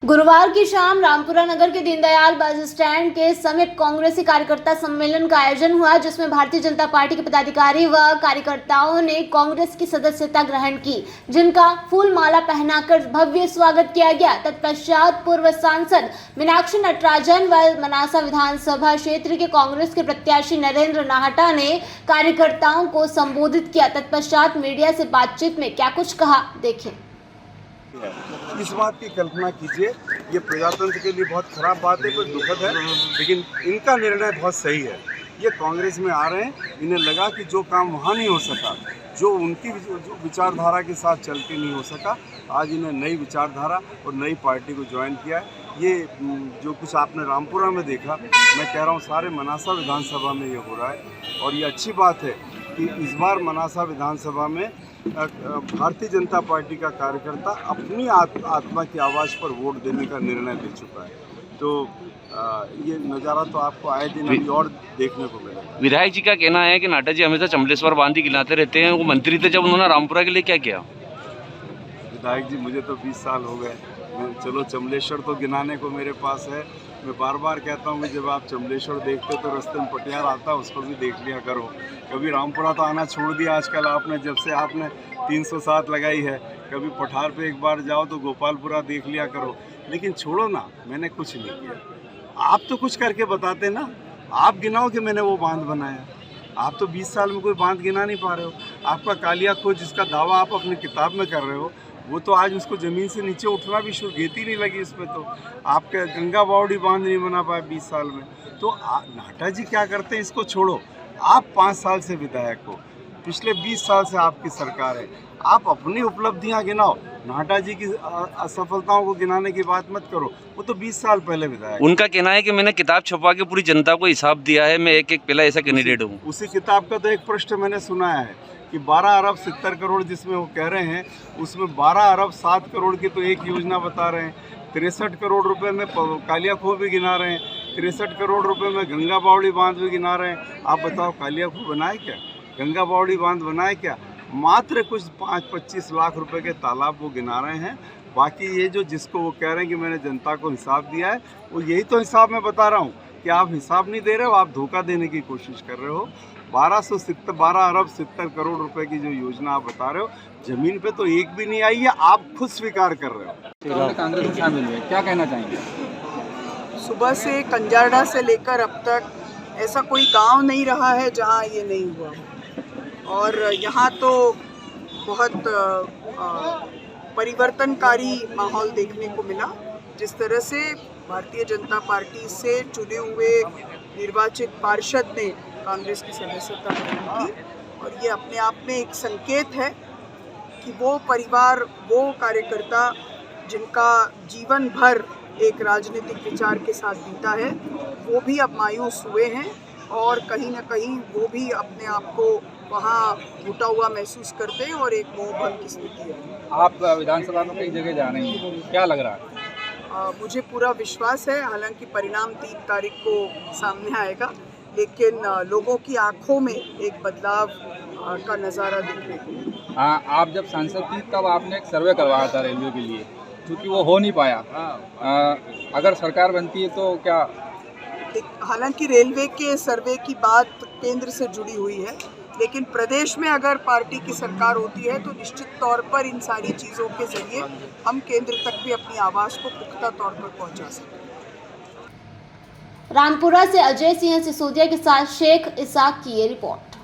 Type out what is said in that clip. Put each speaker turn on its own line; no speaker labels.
गुरुवार की शाम रामपुरा नगर के दीनदयाल बस स्टैंड के समीप कांग्रेसी कार्यकर्ता सम्मेलन का आयोजन हुआ, जिसमें भारतीय जनता पार्टी के पदाधिकारी व कार्यकर्ताओं ने कांग्रेस की सदस्यता ग्रहण की, जिनका फूल माला पहनाकर भव्य स्वागत किया गया। तत्पश्चात पूर्व सांसद मीनाक्षी नटराजन व मनासा विधानसभा क्षेत्र के कांग्रेस के प्रत्याशी नरेंद्र नाहटा ने कार्यकर्ताओं को संबोधित किया। तत्पश्चात मीडिया से बातचीत में क्या कुछ कहा, देखें।
इस बात की कल्पना कीजिए, ये प्रजातंत्र के लिए बहुत खराब बात है, कोई दुखद है, लेकिन इनका निर्णय बहुत सही है। ये कांग्रेस में आ रहे हैं, इन्हें लगा कि जो काम वहाँ नहीं हो सका, जो उनकी विचारधारा के साथ चल के नहीं हो सका, आज इन्हें नई विचारधारा और नई पार्टी को ज्वाइन किया है। ये जो कुछ आपने रामपुरा में देखा, मैं कह रहा हूँ सारे मनासा विधानसभा में ये हो रहा है। और ये अच्छी बात है कि इस बार मनासा विधानसभा में भारतीय जनता पार्टी का कार्यकर्ता अपनी आत्मा की आवाज़ पर वोट देने का निर्णय ले चुका है। तो ये नज़ारा तो आपको आए दिन अभी और देखने को मिलेगा।
विधायक जी का कहना है कि नाटा जी हमेशा चमलेश्वर बांधी गिनाते रहते हैं, वो मंत्री थे जब उन्होंने रामपुरा के लिए क्या किया?
विधायक जी, मुझे तो 20 साल हो गए, चलो चमलेश्वर तो गिनाने को मेरे पास है। मैं बार बार कहता हूँ कि जब आप चमलेश्वर देखते हो तो रास्ते में पटियार आता है, उसको भी देख लिया करो। कभी रामपुरा तो आना छोड़ दिया आजकल आपने, जब से आपने 307 लगाई है। कभी पठार पे एक बार जाओ तो गोपालपुरा देख लिया करो, लेकिन छोड़ो ना, मैंने कुछ नहीं किया। आप तो कुछ करके बताते ना, आप गिनाओ कि मैंने वो बांध बनाया। आप तो 20 साल में कोई बांध गिना नहीं पा रहे हो। आपका कालिया खोज जिसका दावा आप अपनी किताब में कर रहे हो, वो तो आज उसको ज़मीन से नीचे उठना भी खेती नहीं लगी इसमें। तो आपके गंगा बावड़ी बांध नहीं बना पाया 20 साल में। तो नाटा जी क्या करते हैं, इसको छोड़ो। आप 5 साल से विधायक हो, पिछले 20 साल से आपकी सरकार है, आप अपनी उपलब्धियां गिनाओ। नाटा जी की असफलताओं को गिनाने की बात मत करो, वो तो 20 साल पहले विधायक।
उनका कहना है कि मैंने किताब छपवा के पूरी जनता को हिसाब दिया है, मैं एक पहला ऐसा कैंडिडेट हूँ।
उसी किताब का तो एक पृष्ठ मैंने सुनाया है कि 12 अरब 70 करोड़ जिसमें वो कह रहे हैं, उसमें 12 अरब 7 करोड़ की तो एक योजना बता रहे हैं, 63 करोड़ रुपए में कालिया खो भी गिना रहे हैं, 63 करोड़ रुपए में गंगा बावड़ी बांध भी गिना रहे हैं। आप बताओ, कालिया खो बनाए क्या? गंगा बावड़ी बांध बनाए क्या? मात्र कुछ 5-25 लाख रुपए के तालाब वो गिना रहे हैं। बाकी ये जो जिसको वो कह रहे हैं कि मैंने जनता को हिसाब दिया है, वो यही तो हिसाब मैं बता रहा हूँ कि आप हिसाब नहीं दे रहे हो, आप धोखा देने की कोशिश कर रहे हो। 12 अरब 70 करोड़ रुपए की जो योजना आप बता रहे हो, जमीन पे तो एक भी नहीं आई है, आप खुद स्वीकार कर रहे हो।
कांग्रेस में शामिल हुए, क्या कहना चाहेंगे?
सुबह से कंजारडा से लेकर अब तक ऐसा कोई गांव नहीं रहा है जहां ये नहीं हुआ, और यहाँ तो बहुत परिवर्तनकारी माहौल देखने को मिला। जिस तरह से भारतीय जनता पार्टी से चुने हुए निर्वाचित पार्षद ने कांग्रेस की सदस्यता ग्रहण की, और ये अपने आप में एक संकेत है कि वो परिवार, वो कार्यकर्ता जिनका जीवन भर एक राजनीतिक विचार के साथ बीता है, वो भी अब मायूस हुए हैं, और कहीं ना कहीं वो भी अपने आप को वहाँ टूटा हुआ महसूस करते हैं, और एक मोहभंग की स्थिति है।
आप विधानसभा में कई जगह जा रही हैं, क्या लग रहा है?
मुझे पूरा विश्वास है, हालांकि परिणाम 3 तारीख को सामने आएगा, लेकिन लोगों की आंखों में एक बदलाव का नज़ारा देखने को मिला।
हाँ, आप जब सांसद थी तब आपने एक सर्वे करवाया था रेलवे के लिए, क्योंकि वो हो नहीं पाया। अगर सरकार बनती है तो क्या?
हालांकि रेलवे के सर्वे की बात केंद्र से जुड़ी हुई है, लेकिन प्रदेश में अगर पार्टी की सरकार होती है तो निश्चित तौर पर इन सारी चीज़ों के जरिए हम केंद्र तक भी अपनी आवाज़ को पुख्ता तौर पर पहुंचा सकते हैं।
रामपुरा से अजय सिंह सिसोदिया के साथ शेख इसाक की ये रिपोर्ट।